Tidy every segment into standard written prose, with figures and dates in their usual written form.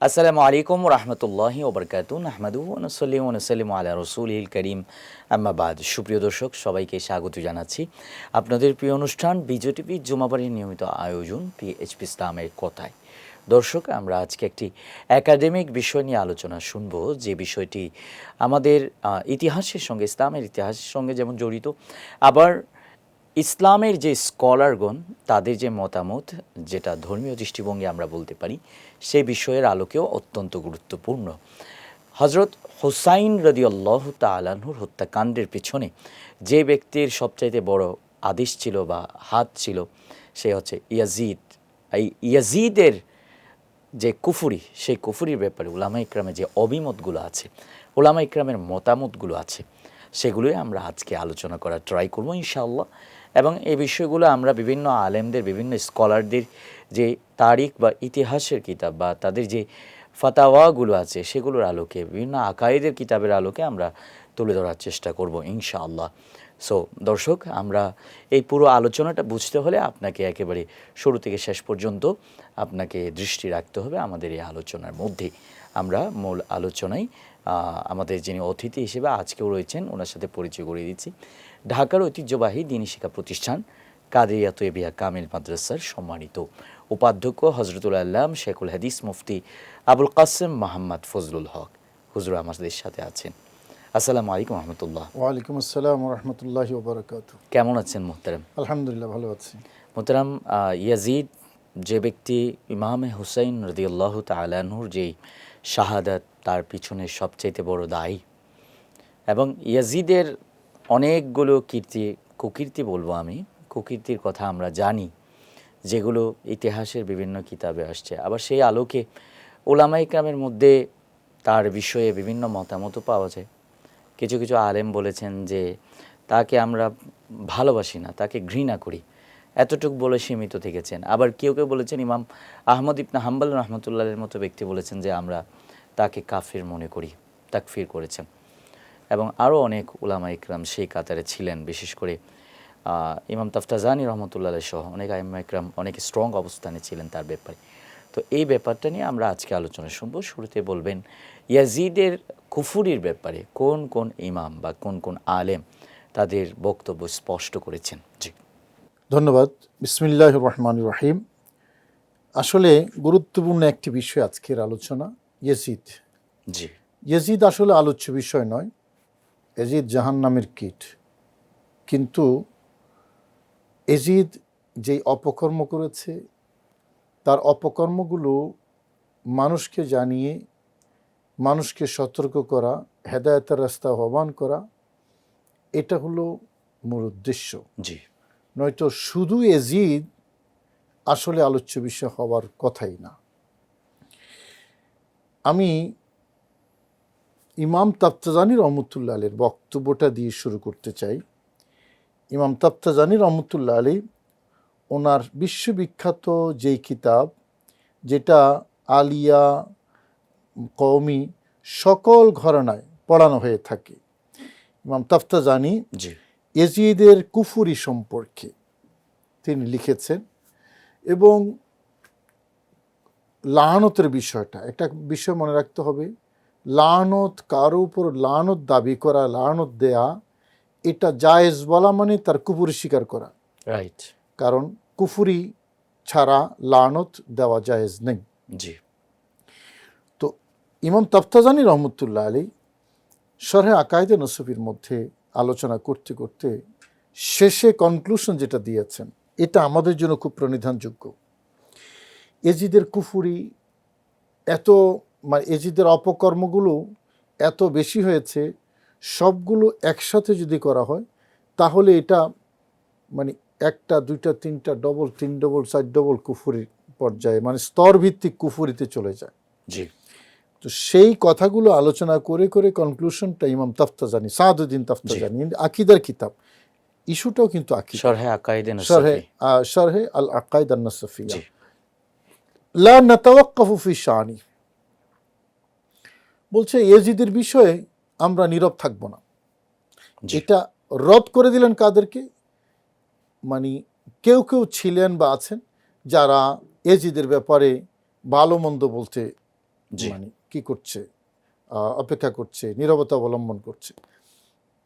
আসসালামু আলাইকুম রহমতুল্লাহি ওবরকাতুহ নাহমাদুহু ওয়া নুসাল্লি ওয়া নুসাল্লিমু আলা রাসূলিল কারীম আম্মা বাদ। সুপ্রিয় দর্শক, সবাইকে স্বাগত জানাচ্ছি আপনাদের প্রিয় অনুষ্ঠান বিজয় টিভি জুমাবারের নিয়মিত আয়োজন পিএইচপি ইসলামের কথায়। দর্শক, আমরা আজকে একটি একাডেমিক বিষয় নিয়ে আলোচনা শুনব, যে বিষয়টি আমাদের ইতিহাসের সঙ্গে, ইসলামের ইতিহাসের সঙ্গে যেমন জড়িত, আবার ইসলামের যে স্কলারগণ তাদের যে মতামত, যেটা ধর্মীয় দৃষ্টিভঙ্গি আমরা বলতে পারি, সে বিষয়ের আলোকেও অত্যন্ত গুরুত্বপূর্ণ। হজরত হুসাইন রাদিয়াল্লাহু তাআলা আনহুর হত্যাকাণ্ডের পিছনে যে ব্যক্তির সবচাইতে বড় আদেশ ছিল বা হাত ছিল, সে হচ্ছে ইয়াজিদ। এই ইয়াজিদের যে কুফুরি, সেই কুফুরির ব্যাপারে উলামা ইকরামের যে অভিমতগুলো আছে, উলামা ইকরামের মতামতগুলো আছে, সেগুলোই আমরা আজকে আলোচনা করার ট্রাই করবো ইনশাআল্লাহ। এবং এই বিষয়গুলো আমরা বিভিন্ন আলেমদের, বিভিন্ন স্কলারদের যে তারিখ বা ইতিহাসের কিতাব বা তাদের যে ফাতাওয়াগুলো আছে, সেগুলোর আলোকে, বিভিন্ন আকায়েদের কিতাবের আলোকে আমরা তুলে ধরার চেষ্টা করব ইনশাআল্লাহ। সো দর্শক, আমরা এই পুরো আলোচনাটা বুঝতে হলে আপনাকে একেবারে শুরু থেকে শেষ পর্যন্ত আপনাকে দৃষ্টি রাখতে হবে আমাদের এই আলোচনার মধ্যে। আমরা মূল আলোচনায় আমাদের যিনি অতিথি হিসেবে আজকেও রয়েছেন, ওনার সাথে পরিচয় করিয়ে দিচ্ছি। ঢাকার ঐতিহ্যবাহী দ্বীনি শিক্ষা প্রতিষ্ঠান কাদেরিয়া তৈয়বিয়া কামিল মাদ্রাসার সম্মানিত উপাধ্যক্ষ হজরতুল আল্লাম শেখুল হাদিস মুফতি আবুল কাসেম মোহাম্মদ ফজলুল হক হুজুর আমাদের সাথে আছেন। আসসালামু আলাইকুম রহমতুল্লাহ। ওয়ালাইকুম আসসালাম রহমতুল্লাহি ওয়া বারাকাতুহু। কেমন আছেন মোহতারাম? আলহামদুলিল্লাহ, ভালো আছি। মোহতারাম, ইয়াজিদ যে ব্যক্তি, ইমামে হুসাইন রাদিয়াল্লাহু তাআলা আনহুর যেই শাহাদাত, তার পিছনে সবচাইতে বড় দায়ী, এবং ইয়াজিদের অনেকগুলো কুকীর্তি বলবো আমি, কুকীর্তির কথা আমরা জানি, যেগুলো ইতিহাসের বিভিন্ন কিতাবে আসছে। আবার সেই আলোকে উলামা ইকরামের মধ্যে তার বিষয়ে বিভিন্ন মতামতও পাওয়া যায়। কিছু কিছু আলেম বলেছেন যে তাকে আমরা ভালোবাসি না, তাকে ঘৃণা করি, এতটুকু বলে সীমিত থেকেছেন। আবার কেউ কেউ বলেছেন, ইমাম আহমদ ইবনে হাম্বল রহমতুল্লাহের মতো ব্যক্তি বলেছেন যে আমরা তাকে কাফির মনে করি, তাকফির করেছেন। এবং আরও অনেক উলামা ইকরাম সেই কাতারে ছিলেন, বিশেষ করে ইমাম তাফতাজানি রহমতুল্লাহ সহ অনেক আইম্মা ইকরাম অনেক স্ট্রং অবস্থানে ছিলেন তার ব্যাপারে। তো এই ব্যাপারটা নিয়ে আমরা আজকে আলোচনা শুনবো। শুরুতে বলবেন ইয়াজিদের কুফুরির ব্যাপারে কোন কোন ইমাম বা কোন কোন আলেম তাদের বক্তব্য স্পষ্ট করেছেন। জি, ধন্যবাদ। বিসমিল্লাহির রহমানির রহিম। আসলে গুরুত্বপূর্ণ একটি বিষয় আজকের আলোচনা, ইয়াজিদ। জি, ইয়াজিদ আসলে আলোচ্য বিষয় নয়, ইয়াজিদ জাহান্নামের কীট। কিন্তু ইয়াজিদ যেই অপকর্ম করেছে, তার অপকর্মগুলো মানুষকে জানিয়ে, মানুষকে সতর্ক করা, হেদায়েতের রাস্তা আহ্বান করা, এটা হলো মূল উদ্দেশ্য। জি, নয়তো শুধু ইয়াজিদ আসলে আলোচ্য বিষয় হওয়ার কথাই না। আমি ইমাম তাফতাজানি রহমতুল্লাহ আলীর বক্তব্যটা দিয়ে শুরু করতে চাই। ইমাম তাফতাজানি রহমতুল্লাহ আলী ওনার বিশ্ববিখ্যাত যেই কিতাব, যেটা আলিয়া, কওমি সকল ঘরানায় পড়ানো হয়ে থাকে, ইমাম তাফতাজানি জি, ইয়াজিদের কুফুরি সম্পর্কে তিনি লিখেছেন। এবং লানত বিষয়টা, একটা বিষয় মনে রাখতে হবে, লানত, কারো উপর লানত দাবি করা, লানত দেয়া, এটা জায়েজ বলা মানে তার কুফুরি স্বীকার করা। রাইট। কারণ কুফুরি ছাড়া লানত দেওয়া জায়েজ নেই। জি, তো ইমাম তাফতাজানি রহমতুল্লাহ আলী শরহে আকায়েদে নসফির মধ্যে আলোচনা করতে করতে শেষে কনক্লুশন যেটা দিয়েছেন, এটা আমাদের জন্য খুব প্রণিধানযোগ্য। ইয়াজিদের কুফুরি এত, মানে ইয়াজিদের অপকর্মগুলো এত বেশি হয়েছে, সবগুলো একসাথে যদি করা হয় তাহলে এটা মানে একটা, দুইটা, তিনটা, ডবল, তিন ডবল, চার ডবল কুফুরির পর্যায়ে, মানে স্তরভিত্তিক কুফুরিতে চলে যায়। জি। তো সেই কথাগুলো আলোচনা করে করে কনক্লুশনটা ইমাম তাফতাজানি, সাদউদ্দিন তাফতাজানি, আকিদার কিতাব, ইস্যুটাও কিন্তু আকিদা, শরহে আকায়েদে নসফি। শরহে আল আকায়েদ আন-নসফিয়া। জি, লা নাতাওয়াক্কাফু ফি শানি, বলছে ইয়াজিদের বিষয়ে আমরা নীরব থাকব না। জি, এটা রদ করে দিলেন কাদেরকে? মানে কেউ কেউ ছিলেন বা আছেন যারা ইয়াজিদের ব্যাপারে ভালো মন্দ বলতে জি। মানে কি করছে, অপেক্ষা করছে, নীরবতা অবলম্বন করছে।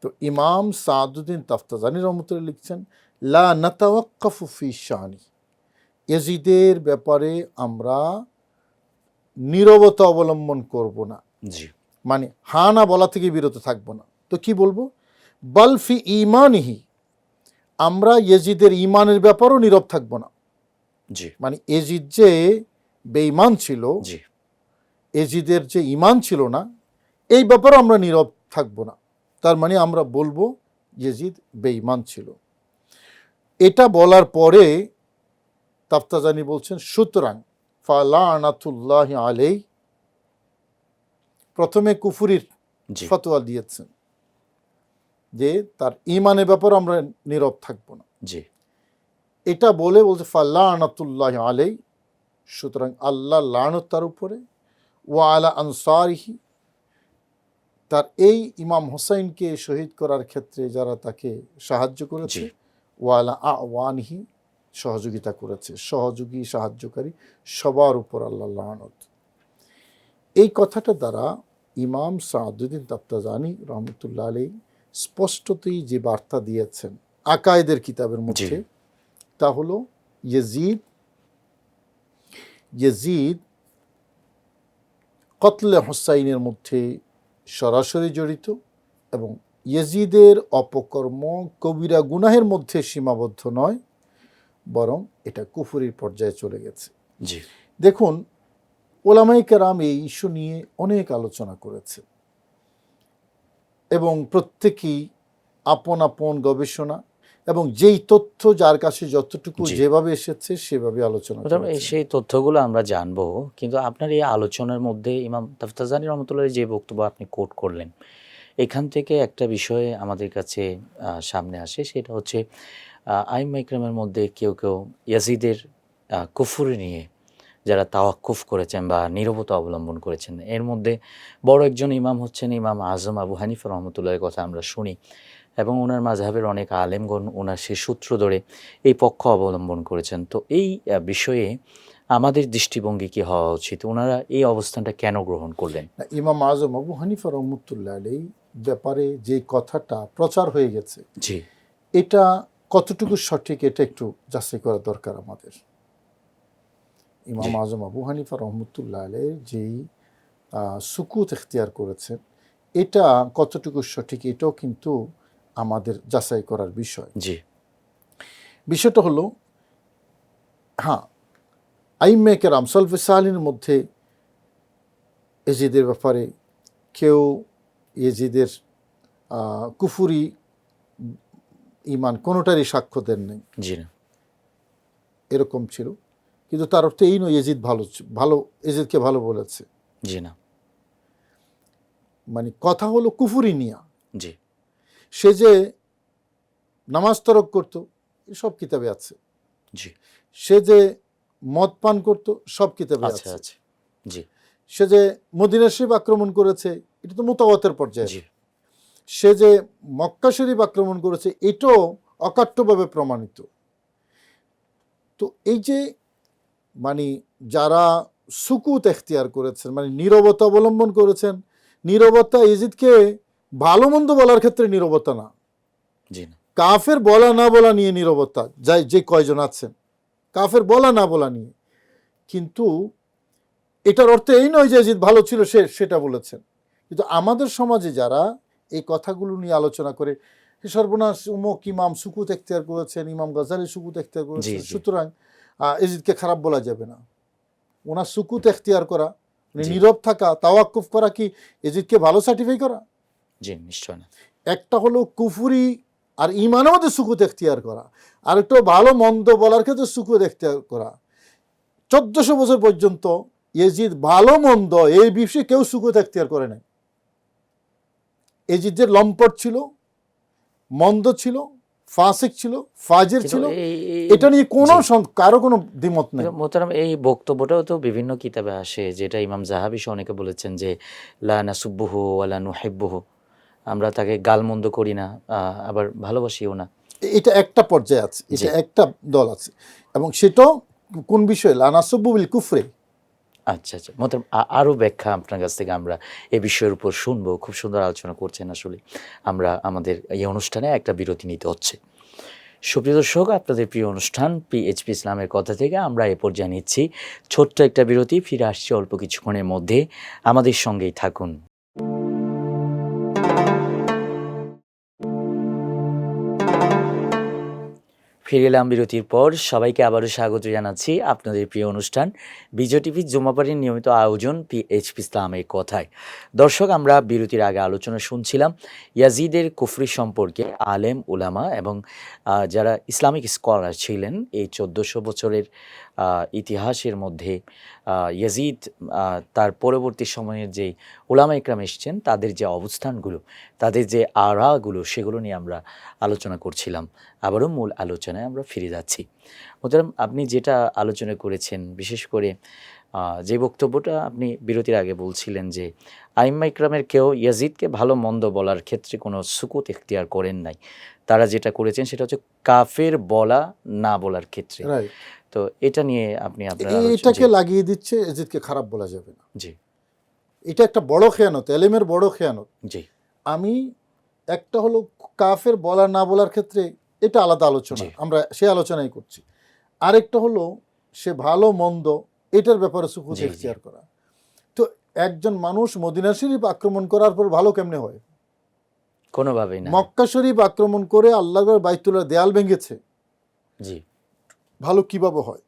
তো ইমাম সাদুদ্দিন তাফতাজানি রহমতুল্লাহ লিখছেন, লা নাতাওয়াক্কাফু ফি শানি, ইয়াজিদের ব্যাপারে আমরা নীরবতা অবলম্বন করব না, জি। মানে হা না বলা থেকে বিরত থাকব না। তো কি বলবো, বাল ফি ঈমানিহি, আমরা ইয়াজিদের ঈমানের ব্যাপারেও নীরব থাকব না। জি। মানে ইয়াজিদ যে বেঈমান ছিল, জি। ইয়াজিদের যে ঈমান ছিল না, এই ব্যাপারে আমরা নীরব থাকব না। তার মানে আমরা বলবো ইয়াজিদ বেঈমান ছিল। এটা বলার পরে তাফতাজানি বলছেন, সুতরাং ফালানাতুল্লাহি আলাইহি, প্রথমে কুফুরির জি। ফতোয়া দিয়েছেন যে তার ঈমানের ব্যাপারে আমরা নীরব থাকব না। জি। এটা বলে বলছে ফালানাতুল্লাহি আলাইহি, সুতরাং আল্লাহ লানত তার উপরে, ওয়া আলা আনসারিহি, তার এই ইমাম হোসাইনকে শহীদ করার ক্ষেত্রে যারা তাকে সাহায্য করেছে, জি। ওয়া আলা আওয়ানিহি, সহযোগিতা করেছে, সহযোগী সাহায্যকারী সবার উপর আল্লাহ লানত। এই কথাটা দ্বারা ইমাম সাদুদ্দিন তাফতাজানি রহমতুল্লাহ আলাইহি স্পষ্টতই যে বার্তা দিয়েছেন আকায়েদের কিতাবের মধ্যে, তা হলো ইয়াজিদ কতলে হুসাইনের মধ্যে সরাসরি জড়িত, এবং ইয়াজিদের অপকর্ম কবিরা গুনাহের মধ্যে সীমাবদ্ধ নয়, বরং এটা কুফরির পর্যায়ে চলে গেছে। জি। দেখুন, ওলামায়ে কেরাম এই ইস্যু নিয়ে অনেক আলোচনা করেছে, এবং প্রত্যেকেই আপন আপন গবেষণা এবং যেই তথ্য যার কাছে যতটুকু জি। যেভাবে এসেছে সেভাবে আলোচনা মোহতারাম, করেছে। সেই তথ্যগুলো আমরা জানবো, কিন্তু আপনার এই আলোচনার মধ্যে ইমাম তাফতাজানি রহমতুল্লাহ যে বক্তব্য আপনি কোট করলেন, এখান থেকে একটা বিষয় আমাদের কাছে সামনে আসে, সেটা হচ্ছে আইম্মা ইকরামের মধ্যে কেউ কেউ ইয়াজিদের কুফরি নিয়ে যারা তাওয়াক্কুফ করেছেন বা নীরবতা অবলম্বন করেছেন, এর মধ্যে বড় একজন ইমাম হচ্ছেন ইমাম আজম আবু হানিফা রহমতুল্লাহের কথা আমরা শুনি, এবং ওনার মাযহাবের অনেক আলেমগণ ওনার সে সূত্র ধরে এই পক্ষ অবলম্বন করেছেন। তো এই বিষয়ে আমাদের দৃষ্টিভঙ্গি কি হওয়া উচিত? ওনারা এই অবস্থানটা কেন গ্রহণ করলেন? না, ইমাম আজম আবু হানিফা রহমতুল্লাহ আলাইহি ব্যাপারে যে কথাটা প্রচার হয়ে গেছে, জি। এটা কতটুকু সঠিক এটা একটু যাচাই করা দরকার আমাদের। ইমাম আজম আবু হানিফা রহমতুল্লাহ আলাইহি যেই সুকুত এখতিয়ার করেছেন, এটা কতটুকু সঠিক এটাও কিন্তু আমাদের যাচাই করার বিষয়। জি। বিষয়টা হলো, হ্যাঁ, আইম্মে কেরাম সলফে সালিনের মধ্যে ইয়াজিদের ব্যাপারে কেউ ইয়াজিদের কুফুরি ঈমান কোনোটারই সাক্ষ্য দেন নাই, জি না। এরকম ছিল। কিন্তু তার অর্থ এই নয় ইয়াজিদ ভালো ইয়াজিদকে ভালো বলেছে। জি না। মানে কথা হলো কুফুরি নিয়া। জি। সে যে নামাজ তরক করত, সব কিতাবে আছে। জি। সে যে মদ পান করত, সব কিতাবে আচ্ছা আছে। আচ্ছা। জি। সে যে মদিনা শরীফ আক্রমণ করেছে, এটা তো মুতাওয়াতের পর্যায়ে। জি। সে যে মক্কা শরীফ আক্রমণ করেছে, এটাও অকাট্যভাবে প্রমাণিত। তো এই যে মানে যারা সুকুত এখতিয়ার করেছেন, মানে নীরবতা অবলম্বন করেছেন, নীরবতা ইয়াজিদকে ভালো মন্দ বলার ক্ষেত্রে নীরবতা না, জি না। কাফের বলা না বলা নিয়ে নীরবতা, যাই যে কয়জন আছেন কাফের বলা না বলা নিয়ে। কিন্তু এটার অর্থ এই নয় যে ইয়াজিদ ভালো ছিল সেটা বলেছেন। কিন্তু আমাদের সমাজে যারা এই কথাগুলো নিয়ে আলোচনা করে, সর্বনাশ উমুক ইমাম সুকুত এখতিয়ার করেছেন, ইমাম গাজালি সুকুত এখতিয়ার করেছেন, জি। সুতরাং ইয়াজিদকে খারাপ বলা যাবে না। ওনার সুকুত এখতিয়ার করা, জি। নীরব থাকা, তাওয়াক্কুফ করা কি ইয়াজিদকে ভালো সার্টিফাই করা? জি, নিশ্চয় না। একটা হলো কুফুরি আর ঈমানের মধ্যে সুকুত এখতিয়ার করা, আর একটা ভালো মন্দ বলার ক্ষেত্রে সুকুত এখতিয়ার করা। 1400 বছর পর্যন্ত ইয়াজিদ ভালো মন্দ এই বিষয়ে কেউ সুকুত এখতিয়ার করে নাই। ইয়াজিদ যে লম্পট ছিল, মন্দ ছিল, ফাসিক ছিল, ফাজির ছিল, এটা নিয়ে কোনো কারো কোনো দ্বিমত নেই। মোহতারাম, এই বক্তব্যটাও তো বিভিন্ন কিতাবে আসে, যেটা ইমাম জাহাবি সহ অনেকে বলেছেন যে লা নাসুব্বুহু ওয়ালা নুহিব্বুহু, আমরা তাকে গালমন্দ করি না, আবার ভালোবাসিও না। এটা একটা পর্যায়ে আছে, এটা একটা দল আছে, এবং সেটাও কোন বিষয়ে, লা নাসুব্বু বিল কুফরে, আচ্ছা আচ্ছা, মোহতারাম আরও ব্যাখ্যা আপনার কাছ থেকে আমরা এ বিষয়ের উপর শুনবো। খুব সুন্দর আলোচনা করছেন আসলে। আমরা আমাদের এই অনুষ্ঠানে একটা বিরতি নিতে হচ্ছে। সুপ্রিয় দর্শক, আপনাদের প্রিয় অনুষ্ঠান পিএইচপি ইসলামের কথা থেকে আমরা এ পর্যায়ে নিচ্ছি ছোট্ট একটা বিরতি। ফিরে আসছি অল্প কিছুক্ষণের মধ্যে, আমাদের সঙ্গেই থাকুন। ফিরে এলাম বিরতির পর। সবাইকে আবারও স্বাগত জানাচ্ছি আপনাদের প্রিয় অনুষ্ঠান বিজয় টিভির জুমাবারের নিয়মিত আয়োজন পিএইচপি ইসলামের কথায়। দর্শক, আমরা বিরতির আগে আলোচনা শুনছিলাম ইয়াজিদের কুফরি সম্পর্কে। আলেম উলামা এবং যারা ইসলামিক স্কলার ছিলেন এই 1400 বছরের ইতিহাসের মধ্যে ইয়াজিদ তার পরবর্তী সময়ের যে উলামা ইকরাম এসছেন তাদের যে অবস্থানগুলো, তাদের যে আরাগুলো, সেগুলো নিয়ে আমরা আলোচনা করছিলাম। আবারও মূল আলোচনায় আমরা ফিরে যাচ্ছি। মোহতারাম, আপনি যেটা আলোচনা করেছেন, বিশেষ করে যে বক্তব্যটা আপনি বিরতির আগে বলছিলেন যে আইম্মা ইকরামের কেউ ইয়াজিদকে ভালো মন্দ বলার ক্ষেত্রে কোনো সুকুত এখতিয়ার করেন নাই। তারা যেটা করেছেন সেটা হচ্ছে কাফের বলা না বলার ক্ষেত্রে। রাইট, তো এটা নিয়ে আপনি আপনার এটাকে লাগিয়ে দিচ্ছে এজিদকে খারাপ বলা যাবে না। জি এটা একটা বড় খেয়ানত, এলেমের বড় খেয়ানত। জি আমি একটা হলো কাফের বলা না বলার ক্ষেত্রে এটা আলাদা আলোচনা, জি। আমরা সে আলোচনাই করছি। আরেকটা হলো সে ভালো মন্দ এটার ব্যাপারে সুকুত জি, জি। এখতিয়ার করা। তো একজন মানুষ মদিনা শরীফ আক্রমণ করার পর ভালো কেমনে হয়? কোনোভাবেই না। মক্কা শরীফ আক্রমণ করে আল্লাহর বাইতুল্লাহ দেয়াল ভেঙেছে, জি ভালো কিভাবে হয়?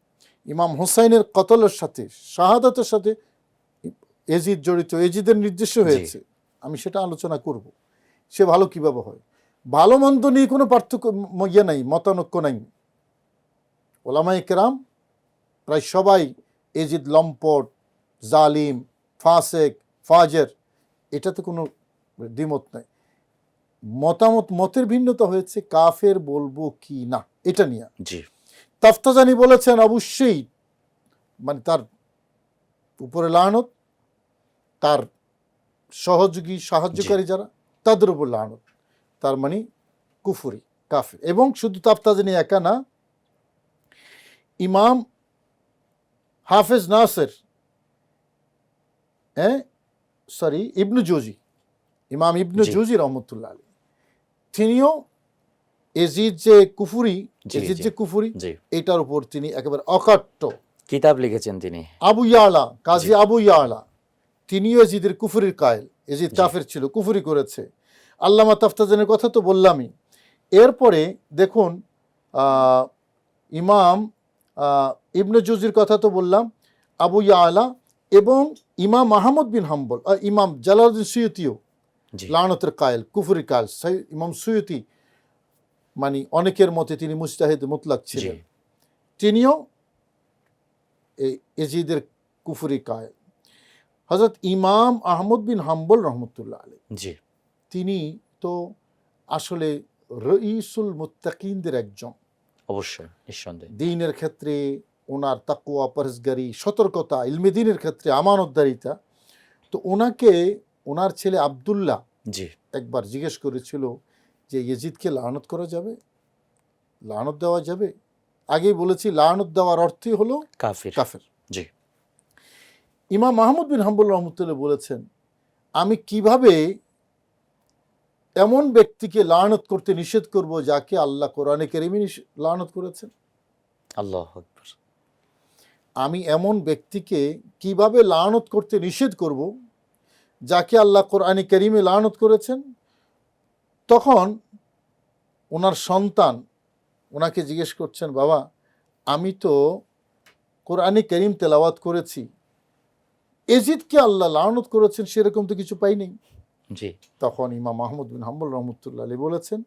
ইমাম হুসাইনের কতলের সাথে, শাহাদাতের সাথে এজিদ জড়িত, এজিদের নির্দেশ হয়েছে, আমি সেটা আলোচনা করব। সে ভালো কিভাবে হয়? ভালো মন্দ নিয়ে কোনো পার্থক্য ইয়ে নাই, মতানৈক্য নাই। ওলামায়ে কেরাম প্রায় সবাই এজিদ লম্পট, জালিম, ফাসেক, ফাজের, এটাতে কোনো দ্বিমত নাই। মতের ভিন্নতা হয়েছে কাফের বলবো কি না এটা নিয়ে। জি তাফতাজানি বলেছেন অবশ্যই, মানে তার উপরে লানত, তার সহযোগী সাহায্যকারী যারা তাদের উপর লানত, তার মানে কুফরি, কাফের। এবং শুধু তাফতাজানি একা না, ইমাম হাফেজ নাসের, ইবনু জুজি, ইমাম ইবনু জি। জুজি রহমতুল্লাহ আলী, তিনিও এজিদ যে কুফরি, জি, এজিদ জি, যে কুফরি, জি। এটার উপর তিনি একেবারে অকাট্য। কিতাব লিখেছেন তিনি। আবু ইয়ালা, কাজী জি। আবু ইয়ালা, তিনিও এজিদের কুফরির কায়েল। এজিদ জি। কাফের ছিল, কুফরি করেছে। আল্লামা তাফতাজানের কথা তো বললামই। এরপরে দেখুন ইমাম ইবনে জুজির কথা তো বললাম, আবু ইয়ালা, এবং ইমাম আহমদ বিন হাম্বল, ইমাম জালালউদ্দিন সুয়ুতিও জি লানতের কায়েল, কুফরি কায়েল। ইমাম সুয়ুতি মানে অনেকের মতে তিনি মুজতাহিদ মুতলাক জি ছিলেন, তিনিও এই এজিদের কুফরি কায়েল। হযরত ইমাম আহমদ বিন হাম্বল রহমতুল্লাহ আলাইহ, জি তিনি তো আসলে রঈসুল মুত্তাকিনদের একজন। অবশ্যই, নিঃসন্দেহে। দ্বীনের ক্ষেত্রে ওনার তাকওয়া, পরহেজগারি, সতর্কতা, ইলমে দ্বীনের ক্ষেত্রে আমানতদারিতা। তো ওনাকে ওনার ছেলে আব্দুল্লাহ জি একবার জিজ্ঞেস করেছিল যে ইয়াজিদকে লানত করা যাবে, লানত দেওয়া যাবে? আগেই বলেছি লানত দেওয়ার অর্থই হলো কাফির। কাফের। জি ইমাম মাহমুদ বিন হাম্বল রহমতুল্লাহ বলেছেন, আমি কিভাবে এমন ব্যক্তিকে লানত করতে নিষেধ করব যাকে আল্লাহ কোরআনে কারিমে লানত করেছেন? আল্লাহু আকবার। আমি এমন ব্যক্তিকে কিভাবে লানত করতে নিষেধ করব যাকে আল্লাহ কোরআনে কারিমে লানত করেছেন? তখন ওনার সন্তান ওনাকে জিজ্ঞেস করছেন, বাবা আমি তো কোরআনে কারিম তেলাওয়াত করেছি, এজিদকে আল্লাহ লানত করেছেন সেরকম তো কিছু পাইনি। জি তখন ইমাম মাহমুদ বিন হাম্বল রহমতুল্লাহ আলাইহি বলেছেন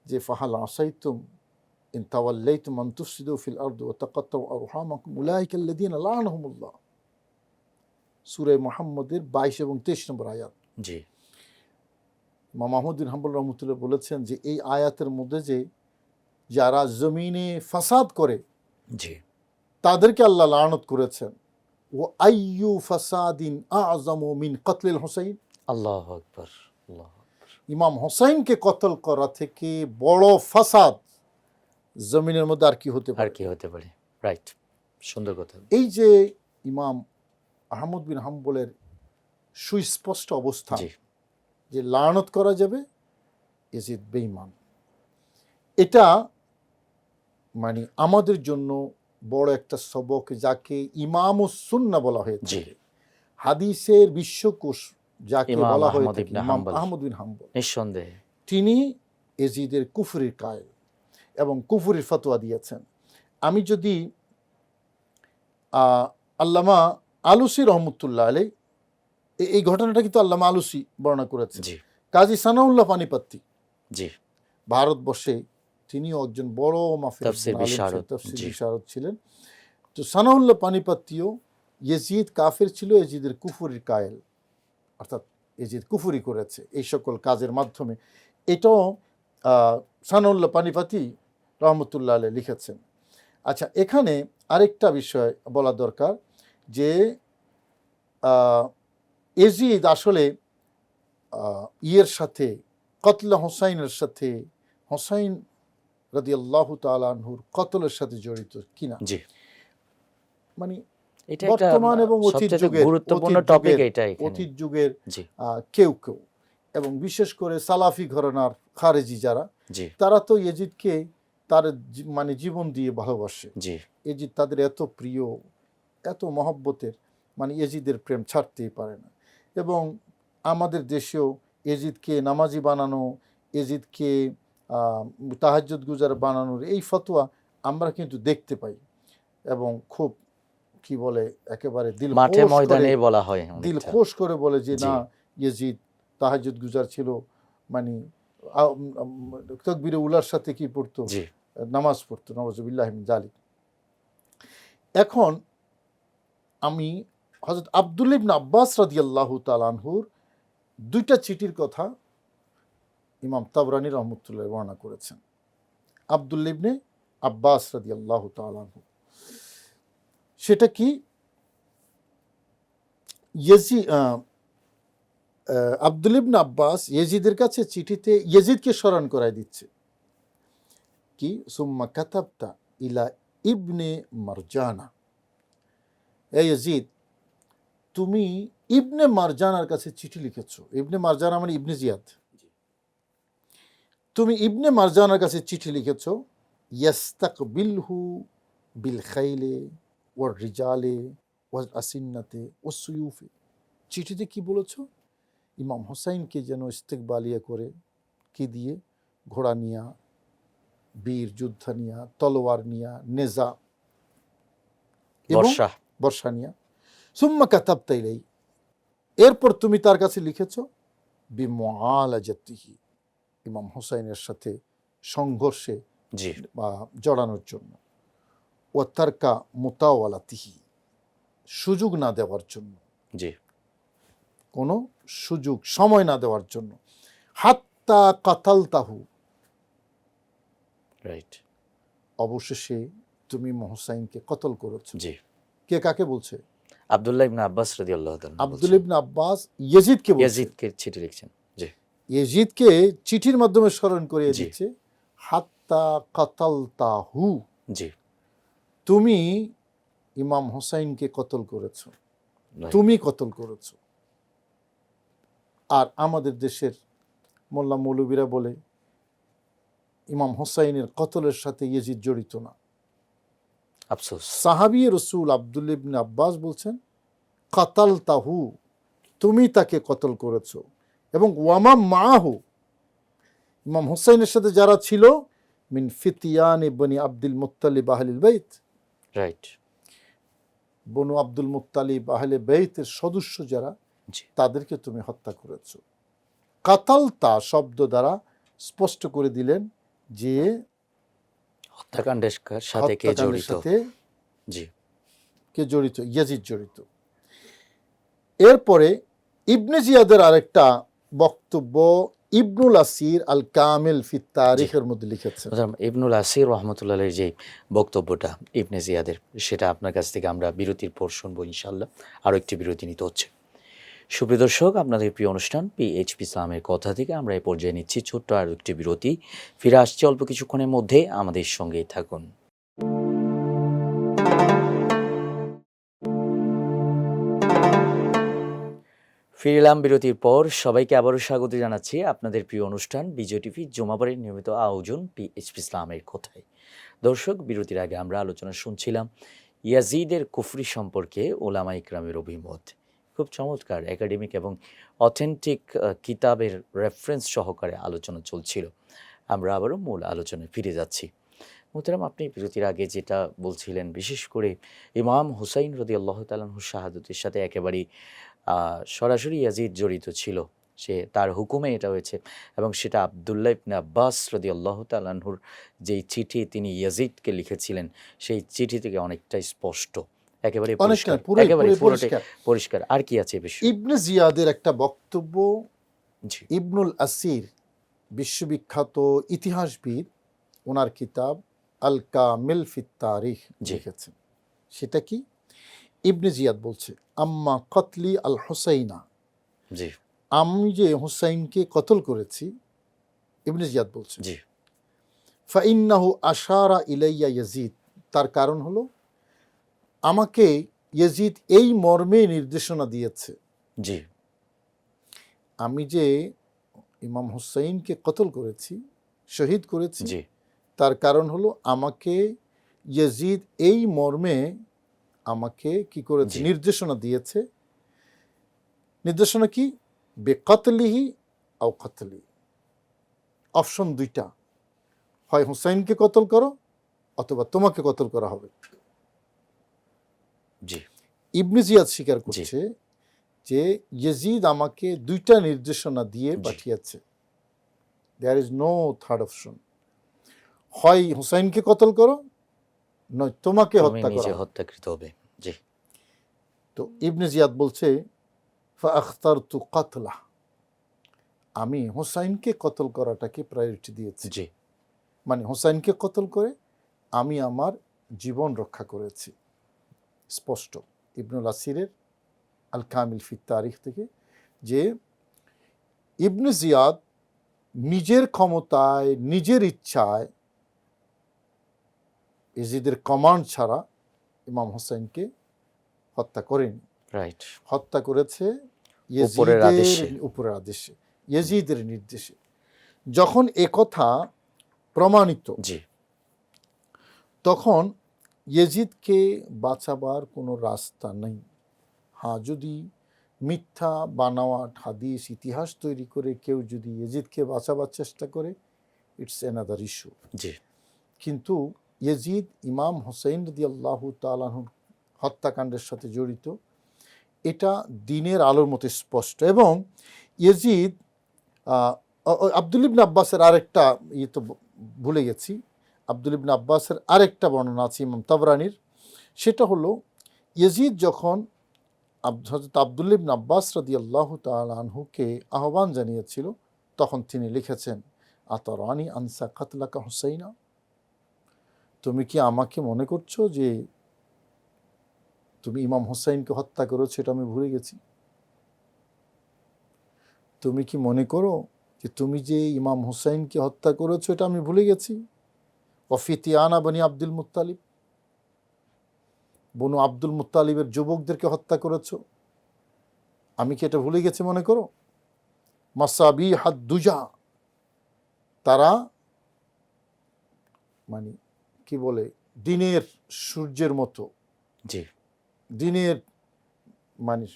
যে ফাহাল আসাইতুম ইন তাওয়াল্লাইতুম আন তুফসিদু ফিল আরদি ওয়া তাকাত্তাউ আরহামাকুম উলাইকা আল্লাযীনা লাআনাহুমুল্লাহ। সূরা মুহাম্মদের 22 এবং 23 নম্বর আয়াত। জি ইমাম মাহমুদ বিন হাম্বল রহমতুল্লাহ বলেছেন যে এই আয়াতের মধ্যে যে যারা জমিনে ফাসাদ করে জি তাদেরকে আল্লাহ লানত করেছেন। ও আইয়ু ফাসাদিন আযমু মিন কতলিল হুসাইন, আল্লাহু আকবার। আল্লাহু আকবার। ইমাম হোসাইনকে কতল করা থেকে বড় ফাসাদ জমিনের মধ্যে আর কি হতে আর পারে? কি হতে পারে? রাইট, সুন্দর কথা। এই যে ইমাম আহমদ বিন হাম্বলের সুস্পষ্ট অবস্থান জি যে লানত করা যাবে, ইয়াজিদ বেঈমান। এটা মানে আমাদের জন্য বড় একটা সবক, যাকে ইমামুস সুন্নাহ বলা হয়ে জি থাকে, হাদিসের বিশ্বকোষ যাকে ইমাম বলা হয়ে আহমদ থাকে, ইবনে ইমাম হাম্বল আহমদ বিন হাম্বল, নিঃসন্দেহে। তিনি এজিদের কুফরির কায়েল এবং কুফরির ফতোয়া দিয়েছেন। আমি যদি আল্লামা আলুসি রহমতুল্লাহ আলাই, এই ঘটনাটা কিন্তু আল্লামা আলুসি বর্ণনা করেছেন। জি কাজী সানাউল্লাহ পানিপত্তি জি ভারতবর্ষে তিনিও একজন বড় মাফির তাফসীর বিশারদ, তাফসীর জি। বিশারদ ছিলেন। তো সানাউল্লাহ পানিপত্তিও ইয়াজিদ কাফের ছিল, ইয়াজিদের কুফরির কায়েল, অর্থাৎ ইয়াজিদ কুফরি করেছে এই সকল কাজের মাধ্যমে। এটাও সানাউল্লাহ পানিপতি রহমতুল্লাহ আলাইহি লিখেছেন। আচ্ছা, এখানে আরেকটা বিষয় বলা দরকার যে ইয়াজিদ আসলে ইয়ের সাথে, কতলা হোসাইনের সাথে, হোসাইন রাদিয়াল্লাহু তাআলা আনহুর কতলের সাথে জড়িত কিনা, জি মানে এটা একটা বর্তমান এবং অতীত সবচেয়ে যুগের গুরুত্বপূর্ণ টপিক এটা এখানে। অতীত যুগের জি কেউ কেউ, এবং বিশেষ করে সালাফি ঘরানার খারেজি যারা, জি তারা তো ইয়াজিদকে তার মানে জীবন দিয়ে ভালোবাসে। জি ইয়াজিদ তাদের এত প্রিয়, এত মহব্বতের, মানে ইয়াজিদের প্রেম ছাড়তেই পারে না। এবং আমাদের দেশেও ইয়াজিদকে নামাজি বানানো, ইয়াজিদকে তাহাজ্জুদ গুজার বানানোর এই ফতোয়া আমরা কিন্তু দেখতে পাই, এবং খুব কি বলে একেবারে দিল মাঠে খোশ করে, ময়দানে বলা হয় দিল অনেকটা। খোশ করে বলে যে জি। না, ইয়াজিদ তাহাজ্জুদ গুজার ছিল, মানে তাকবীরে উলার সাথে কি পড়তো, জি নামাজ পড়তো, নাউযুবিল্লাহ মিন যালিক। এখন আমি হযরত আব্দুল্লাহ ইবনে আব্বাস রাদিয়াল্লাহু তাআলা আনহুর দুইটা চিঠির কথা ইমাম তাবরানী রহমতুল্লাহ বর্ণনা করেছেন। আব্দুল্লাহ ইবনে আব্বাস রাদিয়াল্লাহু তাআলা আনহু, সেটা কি, আব্দুল্লাহ ইবনে আব্বাস ইয়াজিদের কাছে চিঠিতে ইয়াজিদকে স্মরণ করায় দিচ্ছে কি, সুম্মা কাতাবতা ইলা ইবনে মারজানা, এই ইয়াজিদ তুমি ইবনে মারজানার কাছে চিঠি লিখেছো। ইবনে মারজানা মানে ইবনে জিয়াদ। তুমি ইবনে মারজানার কাছে চিঠি লিখেছো, ইয়াস্তাকবিলহু বিল খাইলে ওয়ার রিজালে ওয়াল আসিন্নাতে ওয়াস সুয়ুফে। চিঠিতে কি বলেছো, ইমাম হোসাইনকে যেন ইস্তেকবালিয়া করে, কি দিয়ে, ঘোড়া নিয়া, বীর যোদ্ধা নিয়া, তলোয়ার নিয়া, নেজা এবং বর্ষা। বর্ষা নিয়া। সুম্মা কাতাবতা ইলাই, এরপর তুমি তার কাছে লিখেছো বিমুআলাজাতিহি, ইমাম হোসাইনের সাথে সংঘর্ষে জি জড়ানোর জন্য, ও তারকা মুতাওয়ালাতিহি, সুযোগ না দেওয়ার জন্য, জি কোনো সুযোগ সময় না দেওয়ার জন্য, হাত্তা কাতালতাহু, রাইট। অবশেষে তুমি হোসাইনকে কতল করেছো। জি কে কাকে বলছে? আব্দুল্লাহ ইবনে আব্বাস রাদিয়াল্লাহু তাআলা আব্দুল্লাহ ইবনে আব্বাস ইয়াজিদকে বলছে, ইয়াজিদকে চিঠি লিখছেন। জি ইয়াজিদকে চিঠির মাধ্যমে স্মরণ করিয়ে জি। দিচ্ছে, হাত্তা কাতালতাহু, জি তুমি ইমাম হোসাইনকে কতল করেছো, right. তুমি কতল করেছো। আর আমাদের দেশের মোল্লা মৌলবীরা বলে ইমাম হোসাইনের কতলের সাথে ইয়াজিদ জড়িত না। আফসোস। সাহাবী রসুল আব্দুল্লাহ ইবনে আব্বাস বলছেন কাতালতাহু, তুমি তাকে কতল করেছো, এবং ওয়ামা মাহু, ইমাম হোসাইনের সাথে যারা ছিল, মিন ফিতিয়ান বনি আব্দুল মুত্তালিব আহলিল বাইত, রাইট। বনু আব্দুল মুত্তালিব আহলে বাইতের সদস্য যারা, জি তাদেরকে তুমি হত্যা করেছো। কাতালতা শব্দ দ্বারা স্পষ্ট করে দিলেন যে হত্যাকাণ্ডের সাথে কে হত্যাকাণ্ডের জড়িত। সাথে জি কে জড়িত, ইয়াজিদ জড়িত। এরপরে ইবনে জিয়াদের আরেকটা বক্তব্য ইবনুল আসির আল কামিল ফি তারিখের মধ্যে লিখেছেন। ইবনুল আসির রহমতুল্লাহ আলাইহির যে বক্তব্যটা ইবনে জিয়াদের, সেটা আপনার কাছ থেকে আমরা বিরতির পর শুনবো ইনশাআল্লাহ। আরও একটি বিরতি নিতে হচ্ছে। সুপ্রিয় দর্শক, আপনাদের প্রিয় অনুষ্ঠান পিএইচপি ইসলামের কথা থেকে আমরা এই পর্যায়ে নিচ্ছি ছোট্ট আরও একটি বিরতি। ফিরে আসছি অল্প কিছুক্ষণের মধ্যে, আমাদের সঙ্গেই থাকুন। ফিরে এলাম বিরতির পর। সবাইকে আবারও স্বাগত জানাচ্ছি আপনাদের প্রিয় অনুষ্ঠান বিজয় টিভি জুমাবারের নিয়মিত আয়োজন পিএইচপি ইসলামের কথায়। দর্শক, বিরতির আগে আমরা আলোচনা শুনছিলাম ইয়াজিদের কুফরি সম্পর্কে ওলামা ইকরামের অভিমত। খুব চমৎকার একাডেমিক এবং অথেন্টিক কিতাবের রেফারেন্স সহকারে আলোচনা চলছিল। আমরা আবারও মূল আলোচনায় ফিরে যাচ্ছি। মোহতারাম, আপনি বিরতির আগে যেটা বলছিলেন, বিশেষ করে ইমাম হুসাইন রাদিয়াল্লাহু তাআলা আনহুর শাহাদাতের সাথে একেবারেই সরাসরি ইয়াজিদ জড়িত ছিল। তার হুকুমে এটা হয়েছে এবং সেটা আব্দুল্লাহ ইবনে আব্বাস রাদিয়াল্লাহু তাআলা আনহুর যেই চিঠি তিনি ইয়াজিদকে লিখেছিলেন, সেই চিঠি থেকে অনেকটাই স্পষ্ট, একেবারে অনেকটা পরিষ্কার, পুরোই একেবারে পুরোই পুরোটাই পরিষ্কার। পরিষ্কার। আর কি আছে এ বিষয়ে? ইবনে জিয়াদের একটা বক্তব্য, জি, ইবনুল আসির বিশ্ববিখ্যাত ইতিহাসবিদ, ওনার কিতাব আল কামিল ফিত তারিখ জি, লিখেছেন। সেটা কি? ইবনে জিয়াদ বলছে, আম্মা কতলি আল হুসাইনা, জি, আমি যে হুসাইনকে কতল করেছি, ইবনে জিয়াদ বলছে, জি, ফাইন্নাহু আশারা ইলাইয়া ইয়াজিদ, তার কারণ হলো আমাকে ইয়াজিদ এই মর্মে নির্দেশনা দিয়েছে, জি, আমি যে ইমাম হুসাইনকে কতল করেছি, শহীদ করেছি, জি, তার কারণ হলো আমাকে ইয়াজিদ এই মর্মে আমাকে কি করেছে, জি, নির্দেশনা দিয়েছে। নির্দেশনা কি? বেকতলিহি আও কতলি, অপশন দুইটা, হয় হুসাইনকে কতল করো অথবা তোমাকে কতল করা হবে। জি, ইবনে জিয়াদ স্বীকার জি, করছে যে ইয়াজিদ আমাকে দুইটা নির্দেশনা দিয়ে জি। পাঠিয়েছে, there is no third option, হয় হুসাইনকে কতল করো নয় তোমাকে তুমি হত্যা করা নিজে হবে। হত্যাকৃত হবে। জি, তো ইবনে জিয়াদ বলছে, ফাআখতারতু কাতলাহ, আমি হুসাইনকে কতল করাটাকে প্রায়োরিটি দিয়েছি, জি, মানে হুসাইনকে কতল করে আমি আমার জীবন রক্ষা করেছি। স্পষ্ট ইবনুল আসিরের আল কামিল ফি তারিখ থেকে যে ইবনে জিয়াদ নিজের ক্ষমতায়, নিজের ইচ্ছায়, ইজিদের কমান্ড ছাড়া ইমাম হোসেনকে হত্যা করেনি, রাইট। হত্যা করেছে উপরের ইয়েজিদের আদেশে। উপরের আদেশে, ইয়েজিদের নির্দেশে। যখন একথা প্রমাণিত, জি, তখন ইয়েজিদকে বাঁচাবার কোনো রাস্তা নেই। হ্যাঁ, যদি মিথ্যা বানাওয়াট হাদিস ইতিহাস তৈরি করে কেউ যদি ইয়েজিদকে বাঁচাবার চেষ্টা করে, ইটস অ্যানাদার ইস্যু। জি, কিন্তু ইয়েজিদ ইমাম হোসেন রাদিয়াল্লাহু তাআলা আনহুর হত্যাকাণ্ডের সাথে জড়িত, এটা দিনের আলোর মতো স্পষ্ট। এবং ইয়েজিদ আব্দুল ইবনে আব্বাসের আরেকটা তো ভুলে গেছি, আব্দুল ইবনে আব্বাসের আরেকটা বর্ণনা আছে ইমাম তাবরানির, সেটা হলো ইয়েজিদ যখন হযরত আব্দুল ইবনে আব্বাস রাদিয়াল্লাহু তাআলা আনহুকে আহ্বান জানিয়েছিল, তখন তিনি লিখেছেন, আতারানি আনসা কাতলাকা হুসাইনা, তুমি কি আমাকে মনে করছো যে তুমি ইমাম হুসাইনকে হত্যা করেছো এটা আমি ভুলে গেছি? তুমি কি মনে করো যে তুমি যে ইমাম হুসাইনকে হত্যা করেছো এটা আমি ভুলে গেছি? ওয়াফিতিয়ানা বনি আব্দুল মুত্তালিব, বনু আব্দুল মুত্তালিবের যুবকদেরকে হত্যা করেছো, আমি কি এটা ভুলে গেছি মনে করো? মাসাবি হাদ্দুজা, তারা মানে কি বলে, দিনের সূর্যের মতো, জি, দিনের মানে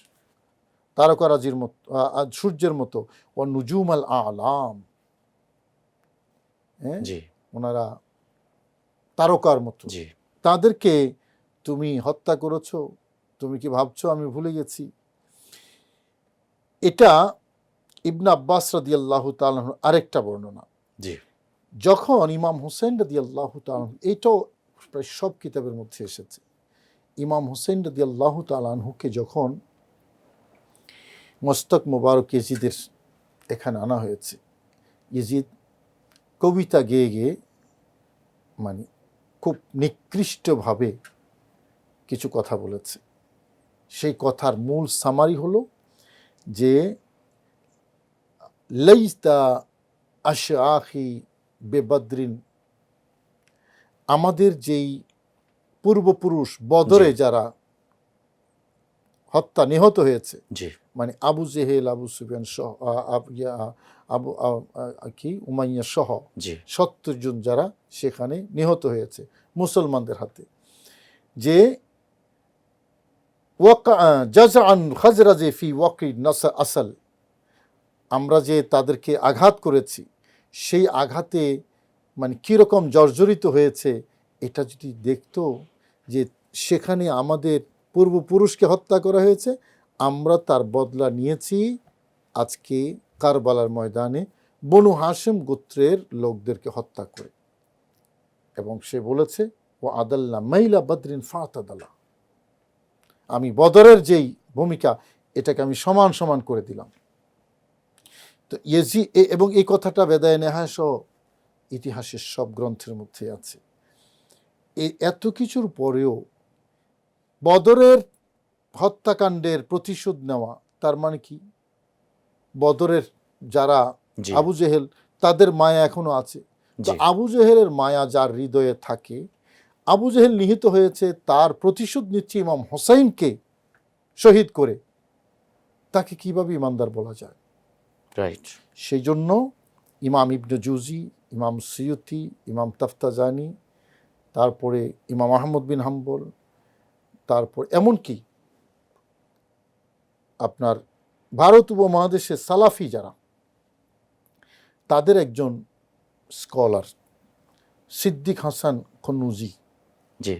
তারকারাজির মতো, সূর্যের মতো, ও নুজুম আল আলাম, হ্যাঁ, জি, ওনারা তারকার মতো, জি, তাদেরকে তুমি হত্যা করেছো, তুমি কি ভাবছো আমি ভুলে গেছি? এটা ইবনে আব্বাস রাদিয়াল্লাহু তাআলা আনহুর আরেকটা বর্ণনা। জি, যখন ইমাম হুসেন রাদিয়াল্লাহু তাআলা, এটাও প্রায় সব কিতাবের মধ্যে এসেছে, ইমাম হুসেন রাদিয়াল্লাহু তাআলা আনহুকে যখন মস্তক মোবারক ইয়েজিদের এখানে আনা হয়েছে, ইয়েজিদ কবিতা গেয়ে গেয়ে মানে খুব নিকৃষ্টভাবে কিছু কথা বলেছে। সেই কথার মূল সামারি হলো যে লাইতা আশআখি বেবদ্রিন, আমাদের যেই পূর্বপুরুষ বদরে জি, যারা নিহত হয়েছে, জি, মানে আবু জেহেল, আবু সুফিয়ান সহ আবু কি উমাইয়া সহ জি 70 জন যারা সেখানে নিহত হয়েছে মুসলমানদের হাতে, যে জাযআন খাজরাজে ফি ওয়াকি আসল, আমরা যে তাদেরকে আঘাত করেছি সেই আঘাতে মানে কীরকম জর্জরিত হয়েছে, এটা যদি দেখতো যে সেখানে আমাদের পূর্বপুরুষকে হত্যা করা হয়েছে, আমরা তার বদলা নিয়েছি আজকে কারবালার ময়দানে বনু হাশেম গোত্রের লোকদেরকে হত্যা করে। এবং সে বলেছে ও আদাল্লা মাইলা বদরিন ফাতাদালা, আমি বদরের যেই ভূমিকা এটাকে আমি সমান সমান করে দিলাম। তো এবং এই কথাটা বেদায়ে নেহায় সহ ইতিহাসের সব গ্রন্থের মধ্যে আছে। এই এত কিছুর পরেও বদরের হত্যাকাণ্ডের প্রতিশোধ নেওয়া, তার মানে কি বদরের যারা জি আবু জেহেল তাদের মায়া এখনো আছে। তো জি আবু জেহেলের মায়া যার হৃদয়ে থাকে, আবু জেহেল নিহত হয়েছে, তার প্রতিশোধ নিচ্ছে ইমাম হোসাইনকে শহীদ করে, তাকে কিভাবে ইমানদার বলা যায়? রাইট। সেই জন্য ইমাম ইবনে জুজি, ইমাম সিয়ুতি, ইমাম তাফতাজানি, তারপরে ইমাম আহমদ বিন হাম্বল, তারপর এমনকি আপনার ভারত উপমহাদেশের সালাফি যারা, তাদের একজন স্কলার সিদ্দিক হাসান খন্নুজি, জি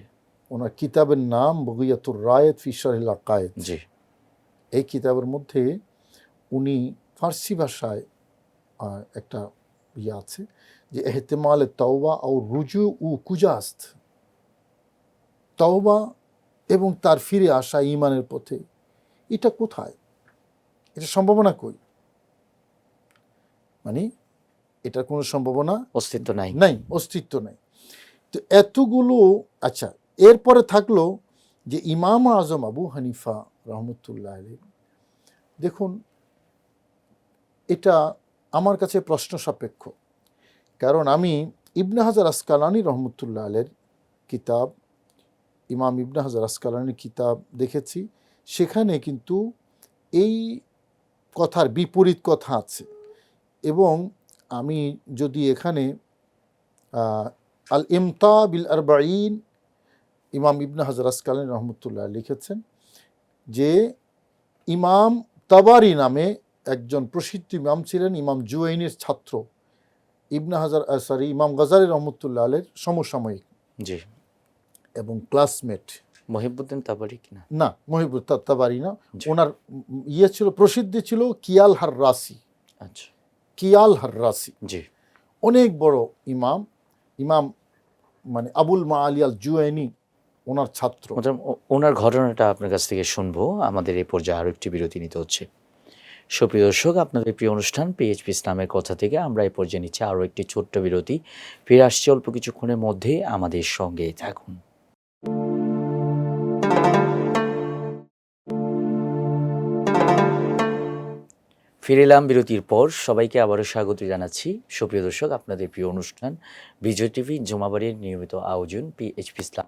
ওনার কিতাবের নাম বগিয়াতুর রায়েত ফি শরহিল আকায়েদ। জি এই কিতাবের মধ্যে উনি ফার্সি ভাষায় একটা আছে যে এহতেমালে তওবা ও রুজু উ কুজাস্ত, তওবা এবং তার ফিরে আসা ঈমানের পথে, এটা কোথায়, এটা সম্ভাবনা কই? মানে এটার কোনো সম্ভাবনা অস্তিত্ব নাই। নাই, অস্তিত্ব নাই। তো এতগুলো, আচ্ছা এরপরে থাকলো যে ইমাম আজম আবু হানিফা রহমতুল্লাহ আলাইহি, দেখুন এটা আমার কাছে প্রশ্ন সাপেক্ষ, কারণ আমি ইবনে হাজার আসকালানি রহমতুল্লাহ আলাইহির কিতাব, ইমাম ইবনে হাজার আসকালানির কিতাব দেখেছি, সেখানে কিন্তু এই কথার বিপরীত কথা আছে। এবং আমি যদি এখানে আল ইমতা বিল আরবাঈন, ইমাম ইবনে হাজার আসকালানি রহমতুল্লাহ লিখেছেন যে ইমাম তাবারি নামে একজন প্রসিদ্ধ ইমাম ছিলেন, ইমাম জুয়াইনির ছাত্র, ইমাম গাজালি রহমতুল্লাহ আলাইহির সমসাময়িক জি এবং ক্লাসমেট। মহিবুদ্দিন তাবারি কিনা? না, মহিবুদ্দিন তাবারি না, জি। ওনার ছিল, প্রসিদ্ধি ছিল কিয়াল হাররাসি। আচ্ছা কিয়াল হাররাসি জি অনেক বড় ইমাম, ইমাম মানে আবুল মাআলি আল জুয়াইনি ওনার ছাত্র। ওনার ঘটনাটা আপনার কাছ থেকে শুনবো। আমাদের এই পর্যায়ে আরও একটি বিরতি নিতে হচ্ছে। সুপ্রিয় দর্শক, আপনাদের প্রিয় অনুষ্ঠান পিএইচপি ইসলামের কথা থেকে আমরা এই পর্যায়ে নিচ্ছি আরও একটি ছোট্ট বিরতি। ফিরে আসছি অল্প কিছুক্ষণের মধ্যে, আমাদের সঙ্গে থাকুন। ফিরে এলাম বিরতির পর। সবাইকে আবারও স্বাগত জানাচ্ছি। সুপ্রিয় দর্শক, আপনাদের প্রিয় অনুষ্ঠান বিজয় টিভি জুমাবাড়ির নিয়মিত আয়োজন পিএইচপি ইসলাম।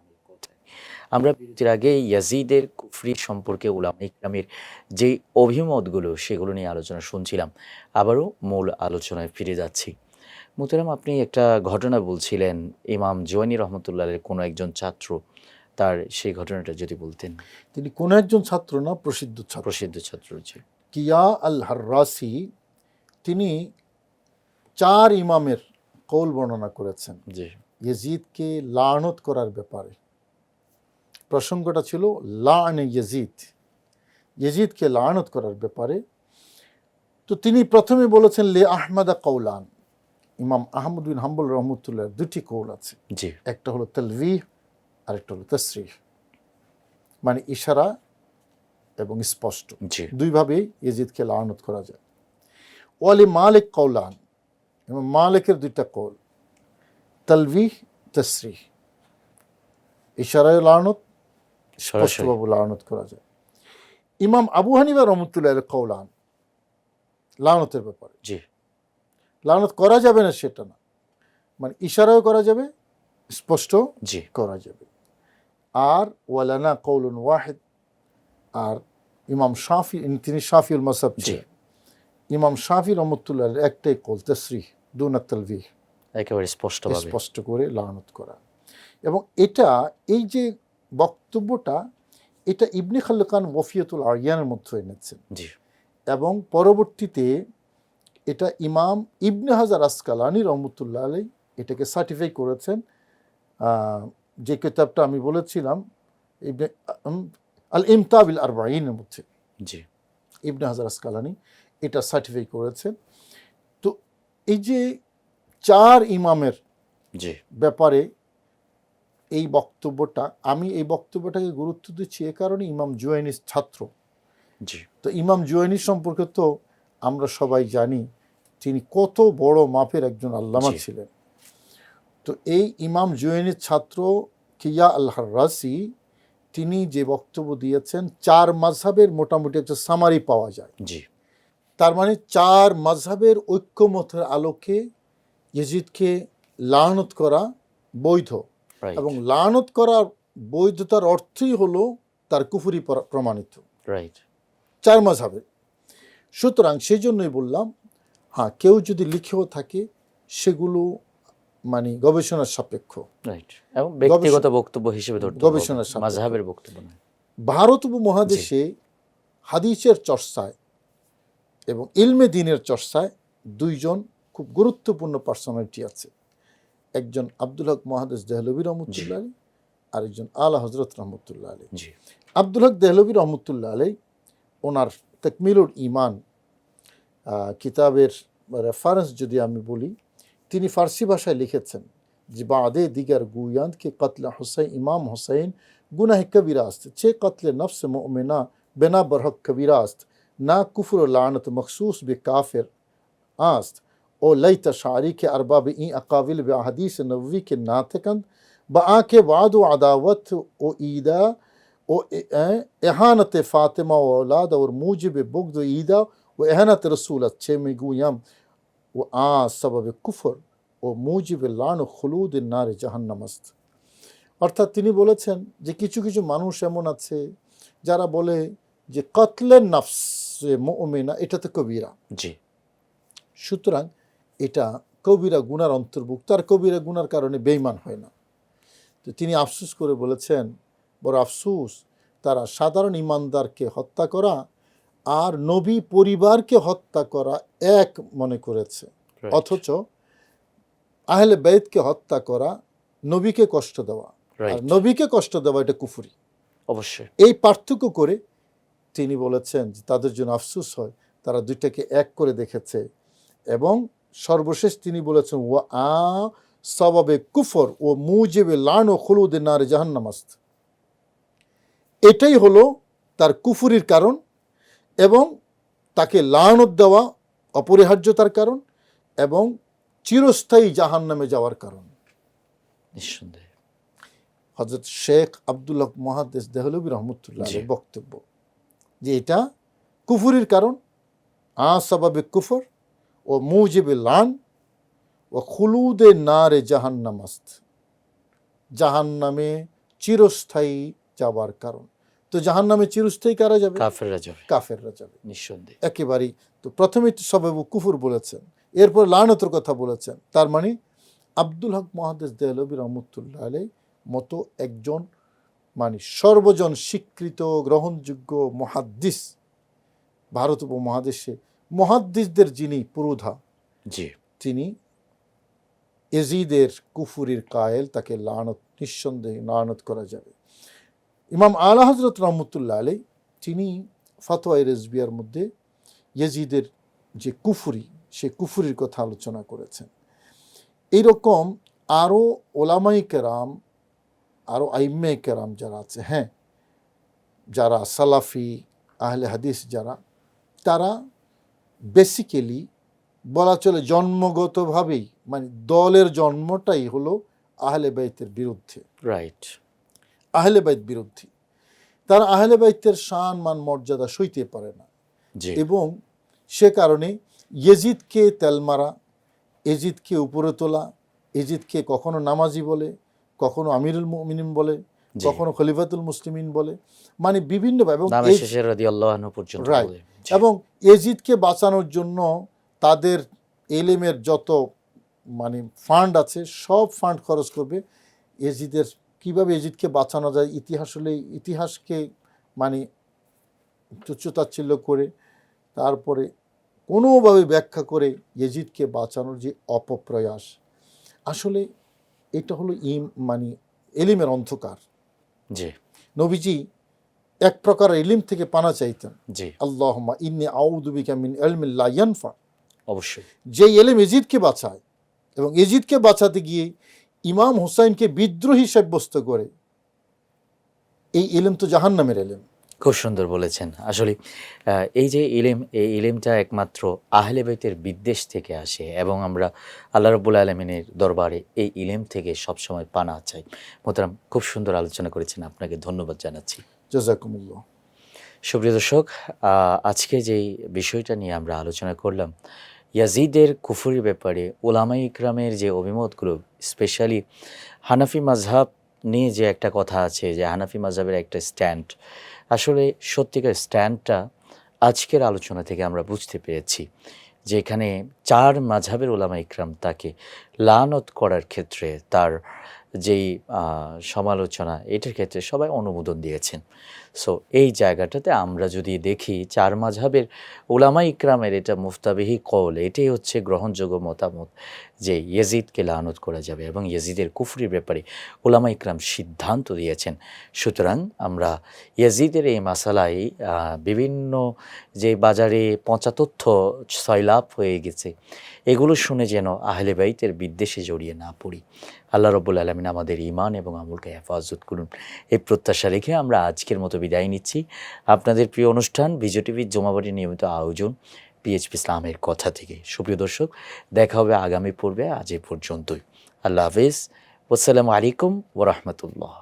আমরা বিরতির আগে ইয়াজিদের কুফরি সম্পর্কে উলামা ইকরামের যে অভিমতগুলো সেগুলো নিয়ে আলোচনা শুনছিলাম। আবারও মূল আলোচনায় ফিরে যাচ্ছি। মোহতারাম, আপনি একটা ঘটনা বলছিলেন, ইমাম জুয়াইনি রহমতুল্লাহের কোনো একজন ছাত্র, তার সেই ঘটনাটা যদি বলতেন। তিনি কোনো একজন ছাত্র না, প্রসিদ্ধ ছাত্র, প্রসিদ্ধ ছাত্র। জি কিয়া আল হাররাসি, তিনি 4 ইমামের কৌল বর্ণনা করেছেন জি ইয়াজিদকে লানত করার ব্যাপারে। প্রসঙ্গটা ছিল লান ইয়াজিদ, ইয়াজিদকে লানত করার ব্যাপারে। তো তিনি প্রথমে বলেছেন লে আহমদা কৌলান, ইমাম আহমদ বিন হাম্বল রহমতুল্লাহ 2টি কৌল আছে, জি একটা হলো তালভিহ আর একটা হলো তাসরিহ, মানে ইশারা এবং স্পষ্ট, জি দুইভাবেই ইয়াজিদকে লানত করা যায়। ওয়ালি মালিক কৌলান, এবং মালিকের 2টা কৌল, তালভিহ তাসরিহ, ইশারায় লানত, সরাসরি। স্পষ্টভাবে লানত করা যায়। ইমাম আবু হানিফা রহমতুল্লাহ কৌলান লানতের ব্যাপারে, জি লানত করা যাবে না সেটা না, মানে ইশারাও করা যাবে, স্পষ্ট জি করা যাবে। আর ওয়ালানা কৌলুন ওয়াহিদ, আর ইমাম শাফি, তিনি শাফিউল মাযহাব জি। ছিলেন। ইমাম শাফি রহমতুল্লাহ একটাই কল তাসরিহ দুনা তালবিহ, একেবারে স্পষ্টভাবে। স্পষ্ট করে লানত করা। এবং এটা, এই যে বক্তব্যটা, এটা ইবনে খালকান ওয়াফিয়াতুল আরিয়ানের মধ্যে এনেছেন জি। এবং পরবর্তীতে এটা ইমাম ইবনে হাজার আসকালানি রহমতুল্লাহ আলাই এটাকে সার্টিফাই করেছেন। যে কিতাবটা আমি বলেছিলাম ইবনে আল ইমতাবিল আরবাঈনের মধ্যে জি। ইবনে হাজার আসকালানি এটা সার্টিফাই করেছেন। তো এই যে 4 ইমামের জি। ব্যাপারে এই বক্তব্যটা, আমি এই বক্তব্যটাকে গুরুত্ব দিচ্ছি এ কারণে ইমাম জুয়াইনির ছাত্র। জি। তো ইমাম জুয়াইনি সম্পর্কে তো আমরা সবাই জানি তিনি কত বড় মাপের একজন আল্লামা জি। ছিলেন। তো এই ইমাম জুয়াইনির ছাত্র কিয়া আল হাররাসি তিনি যে বক্তব্য দিয়েছেন 4 মাযহাবের মোটামুটি একটা সামারি পাওয়া যায়। জি। তার মানে 4 মাযহাবের ঐক্যমতের আলোকে ইয়াজিদকে লানত করা বৈধ, রাইট। এবং লানত করার বৈধতার অর্থই হলো তার কুফরি প্রমাণিত রাইট। 4 মাযহাবে। সুতরাং সেই জন্যই বললাম, হ্যাঁ, কেউ যদি লিখেও থাকে সেগুলো মানে গবেষণার সাপেক্ষ, রাইট, এবং ব্যক্তিগত বক্তব্য হিসেবে ধরতে হবে, গবেষণার সাপেক্ষ। মাযহাবের বক্তব্য নয়। ভারত উপমহাদেশে হাদিসের চর্চায় এবং ইলমে দ্বীনের চর্চায় 2 জন খুব গুরুত্বপূর্ণ পার্সোনালিটি আছে। একজন আব্দুল হক মুহাদ্দিস দেহলভী রহমতুল্লাহ আলাইহি, আরেকজন আলা হযরত রহমতুল্লাহ আলাইহি। জি। আব্দুল হক দেহলভী রহমতুল্লাহ আলাইহি ওনার তাকমিলুল ঈমান কিতাবের রেফারেন্স যদি আমি বলি, তিনি ফার্সি ভাষায় লিখেছেন যে বাদে দিগার গুয়ান্ত কে কতলে হুসাইন ইমাম হুসাইন গুনাহ কবিরা আস্ত, ছে কতলে নফস মুমিনা বিনা বরহক কবিরা আস্ত, না কুফর ও লানত মখসুস বে কাফির আস্ত, ও লাইতা শারি के अरबाब ई अकाविल व हदीस नबवी के नातकंद बआ के वाद व अदावत व ईदा व एहानत फातिमा व औलाद और मूजिब बुग़्द व ईदा व एहानत रसूल अच्छे में गुयम व आ सबब कुफर ও মুজিবে লান ও খুলুদ নারে জাহান্নামাস্ত। অর্থাৎ তিনি বলেছেন যে কিছু কিছু মানুষ এমন আছে যারা বলে যে কতলে নফস মুমিনা এটা তো কবিরা। জি। সুতরাং এটা কবিরা গুনার অন্তর্ভুক্ত, আর কবিরা গুনার কারণে বেঈমান হয় না। তো তিনি আফসোস করে বলেছেন, বড় আফসোস, তারা সাধারণ ইমানদারকে হত্যা করা আর নবী পরিবারকে হত্যা করা এক মনে করেছে, অথচ আহলে বাইতকে হত্যা করা নবীকে কষ্ট দেওয়া, আর নবীকে কষ্ট দেওয়া এটা কুফরি। অবশ্যই এই পার্থক্য করে তিনি বলেছেন যে তাদের জন্য আফসোস হয়, তারা দুইটাকে এক করে দেখেছে। এবং সর্বশেষ তিনি বলেছেন ওয়া আ সবাবে কুফর ও মুজিবে লান ও খুলুদে নারে জাহান্নামাস্ত, এটাই হলো তার কুফরির কারণ এবং তাকে লানত দেওয়া অপরিহার্যতার কারণ এবং চিরস্থায়ী জাহান্নামে যাওয়ার কারণ। নিঃসন্দেহে হযরত শেখ আব্দুল হক মুহাদ্দিস দেহলভী রহমতুল্লাহ আলাইহির বক্তব্য যে এটা কুফরির কারণ, আ সবাবে কুফর ও মুজিবে লান ও খুলুদে নারে জাহান্নামাস্ত, জাহান্নামে চিরস্থায়ী যাওয়ার কারণ। তো জাহান্নামে চিরস্থায়ী কারা যাবে? কাফেররা যাবে। কাফেররা যাবে নিঃসন্দেহে। একেবারেই। তো প্রথমে সবাবে কুফর বলেছেন, এরপর লানতের কথা বলেছেন। তার মানে আব্দুল হক মুহাদ্দিস দেহলভী রহমতুল্লাহ আলাইহি মতো একজন মানে সর্বজন স্বীকৃত গ্রহণযোগ্য মুহাদ্দিস, ভারত উপমহাদেশে মুহাদ্দিসদের যিনি পুরোধা, জি, তিনি এজিদের কুফুরির কায়েল, তাকে লানত, নিঃসন্দেহে লানত করা যাবে। ইমাম আলা হযরত রহমতুল্লাহ আলাইহি তিনি ফাতোয়া রেজবিয়ার মধ্যে ইয়াজিদের যে কুফরি, সে কুফরির কথা আলোচনা করেছেন। এইরকম আরও ওলামাই কেরাম, আরও আইম্মে কেরাম যারা আছে, হ্যাঁ, যারা সালাফি আহলে হাদিস যারা, তারা বেসিক্যালি বলা চলে জন্মগতভাবেই মানে দলের জন্মটাই হলো আহলে বাইতের বিরুদ্ধে, রাইট, আহলে বাইত বিরোধী। তারা আহলে বাইতের শান মান মর্যাদা সইতে পারে না, এবং সে কারণে ইয়াজিদকে তেলমারা, এজিদকে উপরে তোলা, এজিদকে কখনো নামাজি বলে, কখনো আমিরুল মুমিনিন বলে, জি। কখনো খলিফাতুল মুসলিমিন বলে, মানে বিভিন্ন এবং নামে শেষে রাদিয়াল্লাহু আনহু পর্যন্ত রাইট। বলে। জি। এবং এজিদকে বাঁচানোর জন্য তাদের এলেমের যত মানে ফান্ড আছে সব ফান্ড খরচ করবে এজিদের, কিভাবে এজিদকে বাঁচানো যায়, ইতিহাসকে মানে তুচ্ছতাচ্ছিল্য করে, তারপরে কোনোভাবে ব্যাখ্যা করে এজিদকে বাঁচানোর যে অপপ্রয়াস, আসলে এটা হলো মানে এলিমের অন্ধকার। জি। নবীজি এক প্রকার ইলম থেকে পানা চাইতেন, জি। আল্লাহুম্মা ইন্নী আউযু বিকা মিন ইলমিন লা ইয়ানফা, অবশ্যই। যে এলেম এজিদকে বাঁচায়, এবং এজিদকে বাঁচাতে গিয়ে ইমাম হুসাইনকে বিদ্রোহী সাব্যস্ত করে, এই ইলম তো জাহান্নামের ইলম। খুব সুন্দর বলেছেন। আসলে এই যে ইলম, এই ইলমটা একমাত্র আহলে বাইতের বিদ্বেষ থেকে আসে এবং আমরা আল্লাহ রাব্বুল আলামিনের দরবারে এই ইলম থেকে সবসময় পানা চাই। মোহতারাম, খুব সুন্দর আলোচনা করেছেন, আপনাকে ধন্যবাদ জানাচ্ছি। জাযাকুমুল্লাহ। সুপ্রিয় দর্শক, আজকে যেই বিষয়টা নিয়ে আমরা আলোচনা করলাম, ইয়াজিদের কুফরির ব্যাপারে ওলামায়ে ইকরামের যে অভিমতগুলো, স্পেশালি হানাফি মাযহাব নিয়ে যে একটা কথা আছে, যে হানাফি মাযহাবের একটা স্ট্যান্ড, আসলে সত্যিকার স্ট্যান্ডটা আজকের আলোচনা থেকে আমরা বুঝতে পেরেছি যে এখানে 4 মাযহাবের ওলামা ইকরাম তাকে লানত করার ক্ষেত্রে, তার যেই সমালোচনা, এটার ক্ষেত্রে সবাই অনুমোদন দিয়েছেন। সো এই জায়গাটাতে আমরা যদি দেখি 4 মাযহাবের ওলামা ইকরামের এটা মুফতাবিহি কওল, এটাই হচ্ছে গ্রহণযোগ্য মতামত যে ইয়াজিদকে লানত করা যাবে এবং ইয়াজিদের কুফরির ব্যাপারে ওলামা ইকরাম সিদ্ধান্ত দিয়েছেন। সুতরাং আমরা ইয়াজিদের এই মাসালায় বিভিন্ন যে বাজারে পচা তথ্য সয়লাভ হয়ে গেছে, এগুলো শুনে যেন আহলে বাইতের বিদ্বেষে জড়িয়ে না পড়ি। আল্লাহ রাব্বুল আলামিন আমাদের ঈমান এবং আমলকে হেফাজত করুন, এই প্রত্যাশা রেখে আমরা আজকের মতো বিদায় নিচ্ছি। আপনাদের প্রিয় অনুষ্ঠান ভিজো টিভির জমাবাড়ির নিয়মিত আয়োজন পিএইচপি ইসলামের কথা থেকে। সুপ্রিয় দর্শক, দেখা হবে আগামী পর্বে। আজ এ পর্যন্তই। আল্লাহ হাফেজ। আসসালামু আলাইকুম ওয়া রাহমাতুল্লাহ।